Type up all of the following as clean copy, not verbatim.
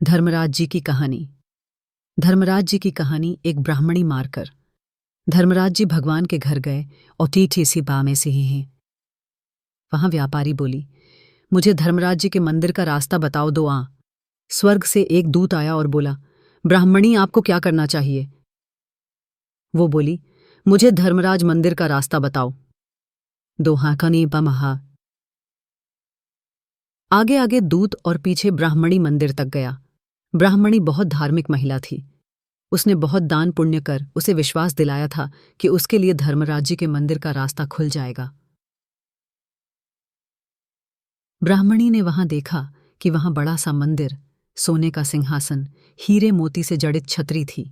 धर्मराज जी की कहानी। धर्मराज जी की कहानी एक ब्राह्मणी मारकर। धर्मराज जी भगवान के घर गए और ठीक इसी बा में से ही हैं। वहां व्यापारी बोली, मुझे धर्मराज जी के मंदिर का रास्ता बताओ दो। स्वर्ग से एक दूत आया और बोला, ब्राह्मणी आपको क्या करना चाहिए? वो बोली, मुझे धर्मराज मंदिर का रास्ता बताओ। दोहा कनी बमहा। आगे आगे दूत और पीछे ब्राह्मणी मंदिर तक गया। ब्राह्मणी बहुत धार्मिक महिला थी। उसने बहुत दान पुण्य कर उसे विश्वास दिलाया था कि उसके लिए धर्मराज जी के मंदिर का रास्ता खुल जाएगा। ब्राह्मणी ने वहां देखा कि वहां बड़ा सा मंदिर, सोने का सिंहासन, हीरे मोती से जड़ित छतरी थी।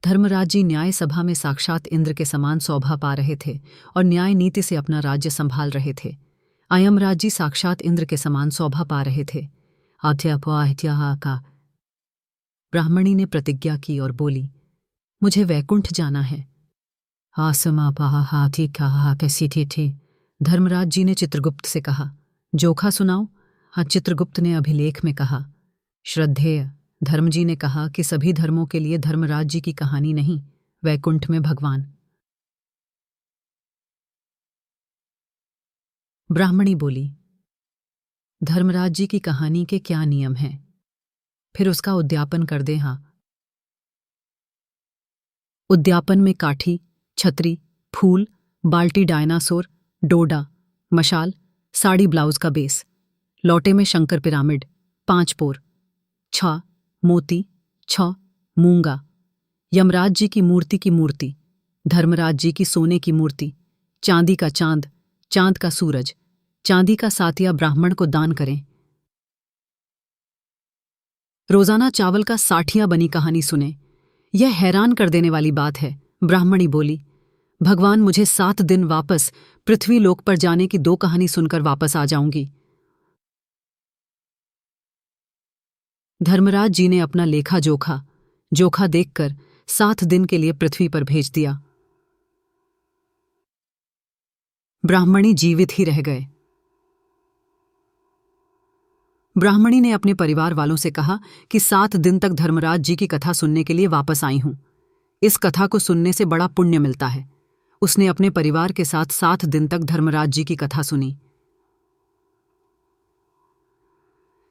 धर्मराज जी न्याय सभा में साक्षात इंद्र के समान शोभा पा रहे थे और न्याय नीति से अपना राज्य संभाल रहे थे। यमराज जी साक्षात इंद्र के समान शोभा पा रहे थे। आध्यात्म का ब्राह्मणी ने प्रतिज्ञा की और बोली, मुझे वैकुंठ जाना है। आसमा पहा हाथी कहा कैसी थी। धर्मराज जी ने चित्रगुप्त से कहा, जोखा सुनाओ। चित्रगुप्त ने अभिलेख में कहा, श्रद्धेय धर्म जी ने कहा कि सभी धर्मों के लिए धर्मराज जी की कहानी नहीं, वैकुंठ में भगवान। ब्राह्मणी बोली, धर्मराज जी की कहानी के क्या नियम हैं? फिर उसका उद्यापन कर दे। उद्यापन में काठी, छतरी, फूल, बाल्टी, डायनासोर, डोडा, मशाल, साड़ी, ब्लाउज का बेस, लौटे में शंकर पिरामिड, 5 पोर, 6 मोती, 6 मूंगा, यमराज जी की मूर्ति, धर्मराज जी की सोने की मूर्ति, चांदी का चांद, चांद का सूरज, चांदी का सातिया ब्राह्मण को दान करें। रोजाना चावल का 60 बनी कहानी सुने। यह हैरान कर देने वाली बात है। ब्राह्मणी बोली, भगवान मुझे 7 दिन वापस पृथ्वी लोक पर जाने की 2 कहानी सुनकर वापस आ जाऊंगी। धर्मराज जी ने अपना लेखा जोखा देखकर 7 दिन के लिए पृथ्वी पर भेज दिया। ब्राह्मणी जीवित ही रह गए। ब्राह्मणी ने अपने परिवार वालों से कहा कि 7 दिन तक धर्मराज जी की कथा सुनने के लिए वापस आई हूं। इस कथा को सुनने से बड़ा पुण्य मिलता है। उसने अपने परिवार के साथ 7 दिन तक धर्मराज जी की कथा सुनी।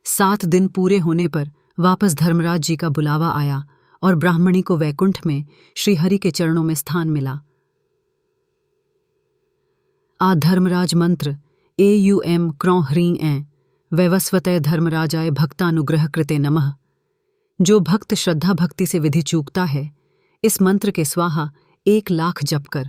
7 दिन पूरे होने पर वापस धर्मराज जी का बुलावा आया और ब्राह्मणी को वैकुंठ में श्रीहरि के चरणों में स्थान मिला। धर्मराज मंत्र एयुएम क्रौं ह्रीं ऐं वैवस्वतय धर्मराजाय भक्तानुग्रह कृते नमः। जो भक्त श्रद्धा भक्ति से विधि चूकता है, इस मंत्र के स्वाहा 1 लाख जप कर